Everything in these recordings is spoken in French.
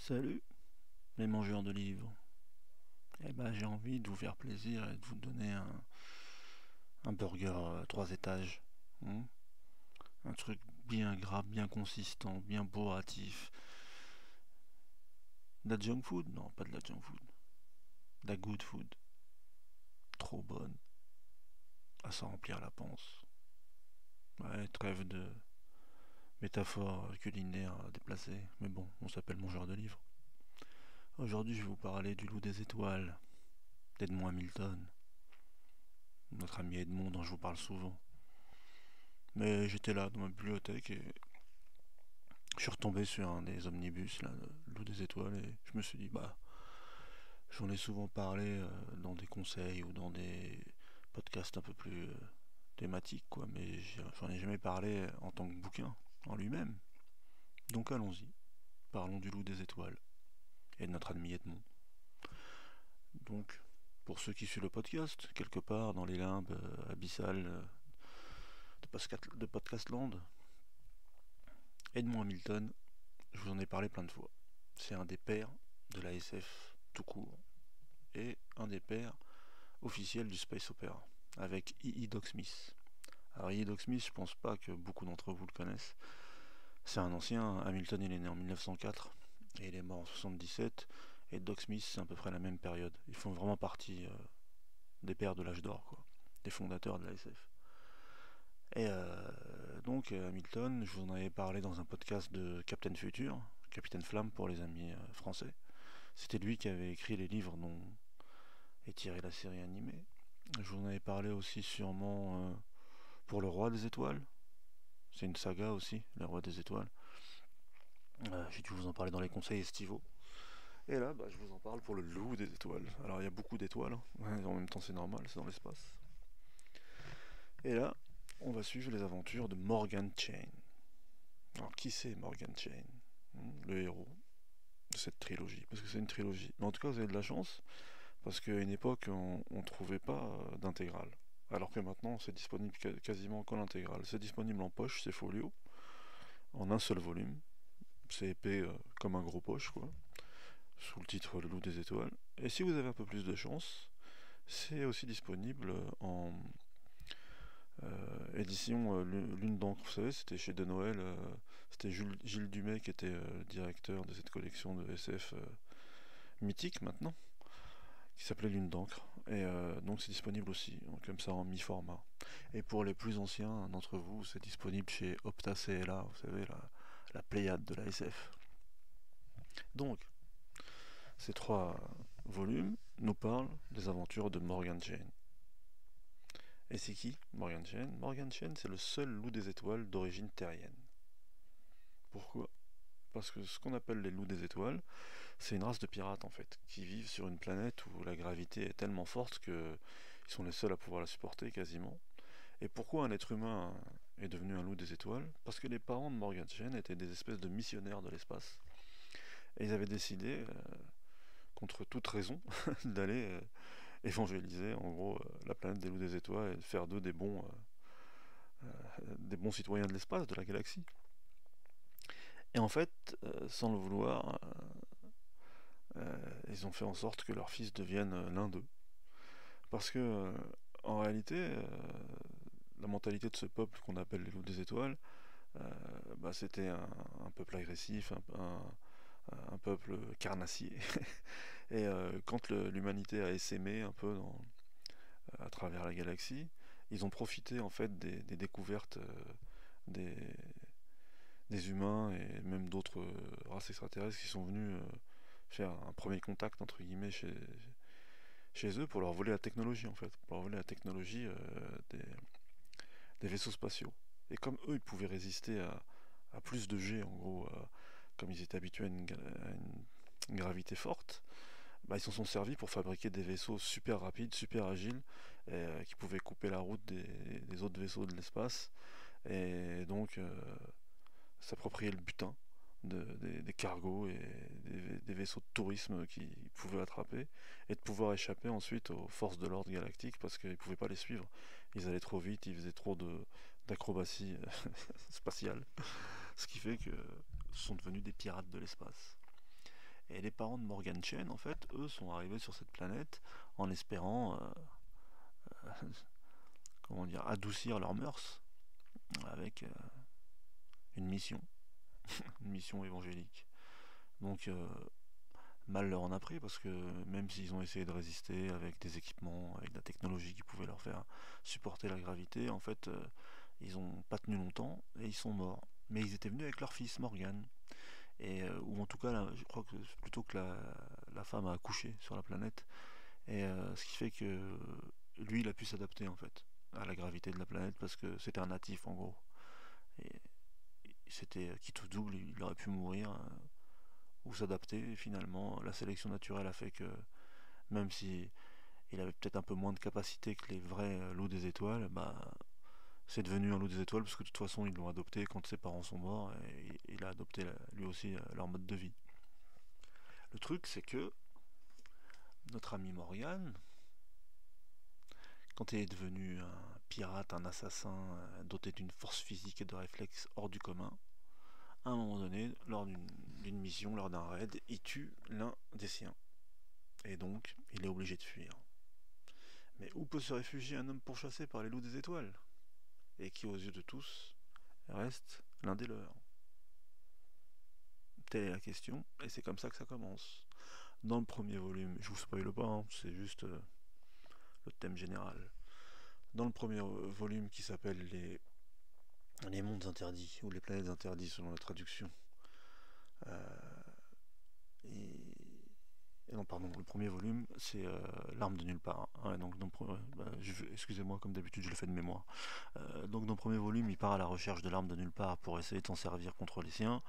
Salut les mangeurs de livres. J'ai envie de vous faire plaisir et de vous donner un burger 3 étages. Hmm. Un truc bien gras, bien consistant, bien bourratif. De la junk food? Non, pas de la junk food. De la good food. Trop bonne. À s'en remplir la panse. Ouais, trêve de métaphores culinaires déplacées. Mais bon, on s'appelle mangeur de livres. Aujourd'hui, je vais vous parler du loup des étoiles, d'Edmond Hamilton. Notre ami Edmond dont je vous parle souvent. Mais j'étais là dans ma bibliothèque et je suis retombé sur un des omnibus, là, le Loup des Étoiles, et je me suis dit, j'en ai souvent parlé dans des conseils ou dans des podcasts un peu plus thématiques, quoi, mais j'en ai jamais parlé en tant que bouquin, en lui-même. Donc allons-y, parlons du Loup des Étoiles et de notre ami Edmond. Donc, pour ceux qui suivent le podcast, quelque part dans les limbes abyssales de Podcastland, Edmond Hamilton, je vous en ai parlé plein de fois. C'est un des pères de la SF tout court et un des pères officiels du space opera avec E.E. Doc Smith. Alors E.E. Doc Smith, je pense pas que beaucoup d'entre vous le connaissent. C'est un ancien. Hamilton, il est né en 1904 et il est mort en 77. Et Doc Smith, c'est à peu près la même période. Ils font vraiment partie des pères de l'âge d'or, quoi, des fondateurs de la SF. Et donc Hamilton, je vous en avais parlé dans un podcast de Captain Future, Capitaine Flamme pour les amis français. C'était lui qui avait écrit les livres dont est tirée la série animée. Je vous en avais parlé aussi sûrement pour Le Roi des Étoiles. C'est une saga aussi, Le Roi des Étoiles. J'ai dû vous en parler dans les conseils estivaux. Et là, je vous en parle pour le Loup des Étoiles. Alors il y a beaucoup d'étoiles, hein. En même temps c'est normal, c'est dans l'espace. Et là, on va suivre les aventures de Morgan Chain. Alors qui c'est Morgan Chain? Le héros de cette trilogie, parce que c'est une trilogie. Mais en tout cas, vous avez de la chance, parce qu'à une époque, on ne trouvait pas d'intégrale. Alors que maintenant, c'est disponible quasiment qu'en intégrale. C'est disponible en poche, c'est folio, en un seul volume. C'est épais comme un gros poche, quoi, sous le titre Le Loup des Étoiles. Et si vous avez un peu plus de chance, c'est aussi disponible en édition Lune d'encre. Vous savez, c'était chez De Noël, c'était Gilles Dumay qui était directeur de cette collection de SF mythique maintenant, qui s'appelait Lune d'encre. Et donc c'est disponible aussi, comme ça en mi-format. Et pour les plus anciens d'entre vous, c'est disponible chez Opta CLA, vous savez, la Pléiade de la SF. Donc, ces trois volumes nous parlent des aventures de Morgan Chain. Et c'est qui Morgan Chain? Morgan Chain, c'est le seul loup des étoiles d'origine terrienne. Pourquoi? Parce que ce qu'on appelle les loups des étoiles, c'est une race de pirates en fait, qui vivent sur une planète où la gravité est tellement forte qu'ils sont les seuls à pouvoir la supporter quasiment. Et pourquoi un être humain est devenu un loup des étoiles? Parce que les parents de Morgan Chain étaient des espèces de missionnaires de l'espace. Et ils avaient décidé, contre toute raison, d'aller évangéliser en gros la planète des loups des étoiles et de faire d'eux des bons citoyens de l'espace, de la galaxie. Et en fait, sans le vouloir, ils ont fait en sorte que leur fils devienne l'un d'eux. Parce que, en réalité, la mentalité de ce peuple qu'on appelle les loups des étoiles, c'était un peuple agressif, un peuple carnassier. Et quand l'humanité a essaimé un peu à travers la galaxie, ils ont profité en fait des découvertes des, des humains et même d'autres races extraterrestres qui sont venus faire un premier contact entre guillemets chez eux pour leur voler la technologie en fait, pour leur voler la technologie des vaisseaux spatiaux. Et comme eux ils pouvaient résister à plus de G en gros, comme ils étaient habitués à une gravité forte, ils s'en sont servis pour fabriquer des vaisseaux super rapides, super agiles, qui pouvaient couper la route des autres vaisseaux de l'espace, et donc s'approprier le butin des cargos et des vaisseaux de tourisme qu'ils pouvaient attraper, et de pouvoir échapper ensuite aux forces de l'ordre galactique parce qu'ils ne pouvaient pas les suivre. Ils allaient trop vite, ils faisaient trop d'acrobatie spatiale, ce qui fait que ce sont devenus des pirates de l'espace. Et les parents de Morgan Chen, en fait, eux sont arrivés sur cette planète en espérant, comment dire, adoucir leurs mœurs avec une mission, une mission évangélique. Donc mal leur en a pris parce que même s'ils ont essayé de résister avec des équipements, avec de la technologie qui pouvait leur faire supporter la gravité, en fait ils ont pas tenu longtemps et ils sont morts. Mais ils étaient venus avec leur fils Morgan. Et, ou en tout cas, là, je crois que plutôt que la femme a accouché sur la planète. Et ce qui fait que lui, il a pu s'adapter en fait à la gravité de la planète parce que c'était un natif en gros. Et c'était quitte ou double, il aurait pu mourir ou s'adapter. Et finalement, la sélection naturelle a fait que même si il avait peut-être un peu moins de capacité que les vrais loups des étoiles, bah c'est devenu un loup des étoiles parce que de toute façon ils l'ont adopté quand ses parents sont morts et il a adopté lui aussi leur mode de vie. Le truc c'est que notre ami Morgan, quand il est devenu un pirate, un assassin doté d'une force physique et de réflexes hors du commun, à un moment donné, lors d'une mission, lors d'un raid, il tue l'un des siens. Et donc, il est obligé de fuir. Mais où peut se réfugier un homme pourchassé par les loups des étoiles et qui, aux yeux de tous, reste l'un des leurs? Telle est la question, et c'est comme ça que ça commence. Dans le premier volume, je vous spoile pas, hein, c'est juste le thème général. Dans le premier volume qui s'appelle les mondes interdits, ou les planètes interdites selon la traduction. Et non, pardon, le premier volume, c'est L'arme de nulle part. Ouais, donc, excusez-moi, comme d'habitude, je le fais de mémoire. Donc, dans le premier volume, il part à la recherche de l'arme de nulle part pour essayer de s'en servir contre les siens.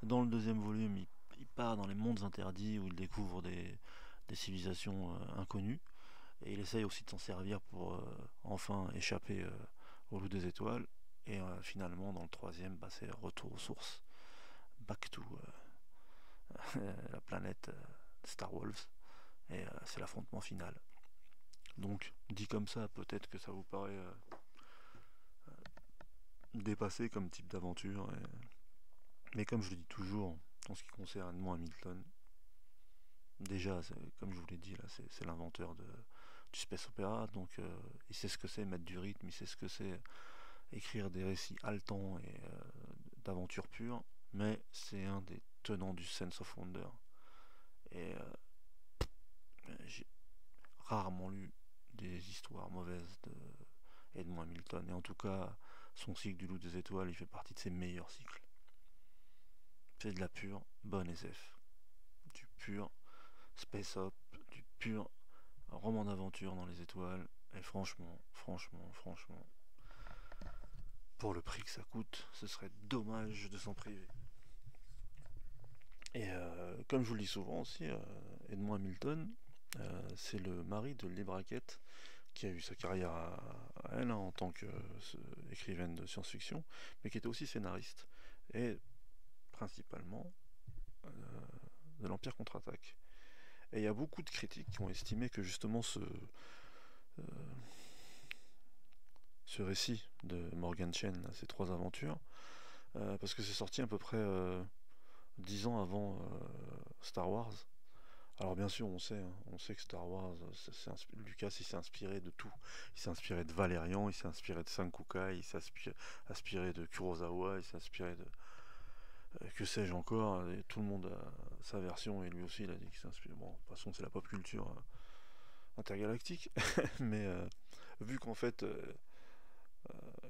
Dans le deuxième volume, il part dans les mondes interdits où il découvre des civilisations inconnues. Et il essaye aussi de s'en servir pour enfin échapper au loup des étoiles. Et finalement, dans le troisième, bah, c'est retour aux sources. Back to la planète Star Wolves. Et c'est l'affrontement final. Donc, dit comme ça, peut-être que ça vous paraît dépassé comme type d'aventure. Mais comme je le dis toujours, en ce qui concerne Edmond Hamilton, déjà, comme je vous l'ai dit, là, c'est l'inventeur du space opéra, donc il sait ce que c'est mettre du rythme, il sait ce que c'est écrire des récits haletants et d'aventures pures, mais c'est un des tenants du sense of wonder. Et j'ai rarement lu des histoires mauvaises de Edmond Hamilton, et en tout cas, son cycle du Loup des Étoiles, il fait partie de ses meilleurs cycles. C'est de la pure bonne SF, du pur space op, du pur roman d'aventure dans les étoiles, et franchement, pour le prix que ça coûte, ce serait dommage de s'en priver. Et comme je vous le dis souvent aussi, Edmond Hamilton, c'est le mari de Lee Brackett, qui a eu sa carrière à elle hein, en tant qu'écrivaine de science-fiction, mais qui était aussi scénariste, et principalement de l'Empire contre-attaque. Et il y a beaucoup de critiques qui ont estimé que justement ce récit de Morgan Chen, ces trois aventures, parce que c'est sorti à peu près 10 ans avant Star Wars. Alors bien sûr, on sait que Star Wars, Lucas, il s'est inspiré de tout. Il s'est inspiré de Valérian, il s'est inspiré de Sankukai, il s'est inspiré de Kurosawa, il s'est inspiré de que sais-je encore. Et tout le monde a sa version et lui aussi, il a dit qu'il s'est inspiré. Bon, de toute façon, c'est la pop culture intergalactique, mais vu qu'en fait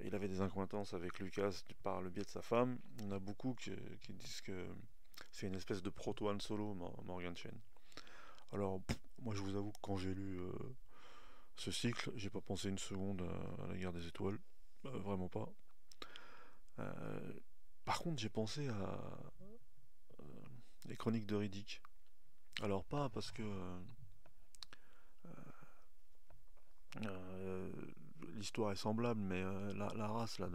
il avait des accointances avec Lucas par le biais de sa femme, on a beaucoup qui disent que c'est une espèce de proto Han Solo, Morgan Chen. Alors, moi je vous avoue que quand j'ai lu ce cycle, j'ai pas pensé une seconde à la guerre des étoiles, vraiment pas. Euh, Par contre, j'ai pensé à les chroniques de Riddick. Alors, pas parce que euh, l'histoire est semblable, mais la race là,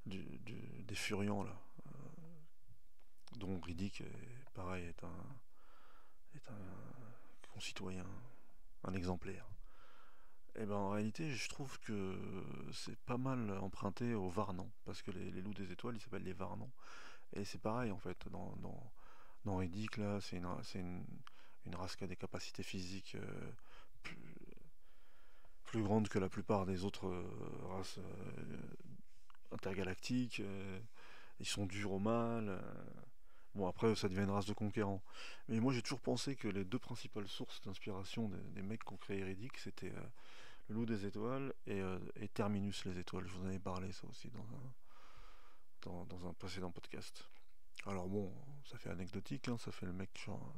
des Furians, là, dont Riddick, pareil, est un concitoyen, un exemplaire. Et ben en réalité, je trouve que c'est pas mal emprunté aux Varnans, parce que les loups des étoiles, ils s'appellent les Varnans. Et c'est pareil en fait, Non, Riddick, là, une race qui a des capacités physiques plus, plus grandes que la plupart des autres races intergalactiques. Ils sont durs au mal. Bon, après, ça devient une race de conquérants. Mais moi, j'ai toujours pensé que les deux principales sources d'inspiration des mecs qui ont créé Riddick, c'était le Loup des Étoiles et Terminus les Étoiles. Je vous en avais parlé, ça aussi, dans un précédent podcast. Alors bon, ça fait anecdotique, hein, ça fait le mec genre,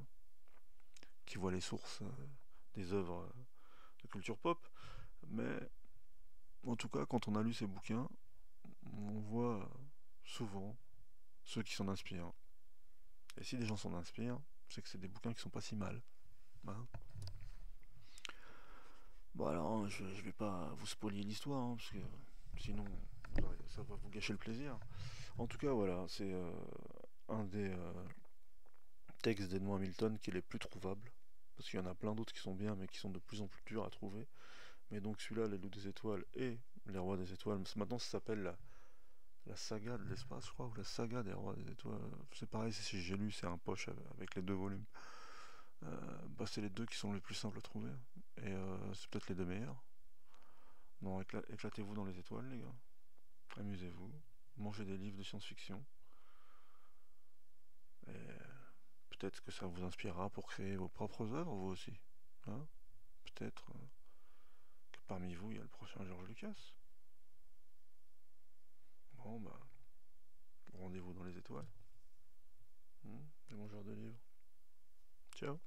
qui voit les sources des œuvres de culture pop. Mais en tout cas, quand on a lu ces bouquins, on voit souvent ceux qui s'en inspirent. Et si des gens s'en inspirent, c'est que c'est des bouquins qui sont pas si mal. Hein. Bon alors, hein, je vais pas vous spoiler l'histoire, hein, parce que sinon ça va vous gâcher le plaisir. En tout cas, voilà, c'est un des textes d'Edmond Hamilton qui est les plus trouvables. Parce qu'il y en a plein d'autres qui sont bien, mais qui sont de plus en plus durs à trouver. Mais donc celui-là, Les Loups des Étoiles et Les Rois des Étoiles, maintenant ça s'appelle la saga de l'espace, je crois, ou la saga des Rois des Étoiles. C'est pareil, si j'ai lu, c'est un poche avec les deux volumes. Bah, c'est les deux qui sont les plus simples à trouver. Et c'est peut-être les deux meilleurs. Non, éclatez-vous dans les étoiles, les gars. Amusez-vous. Mangez des livres de science-fiction. Et peut-être que ça vous inspirera pour créer vos propres œuvres, vous aussi. Hein. Peut-être que parmi vous, il y a le prochain George Lucas. Bon, bah, rendez-vous dans les étoiles. Les mangeurs de livres. Ciao.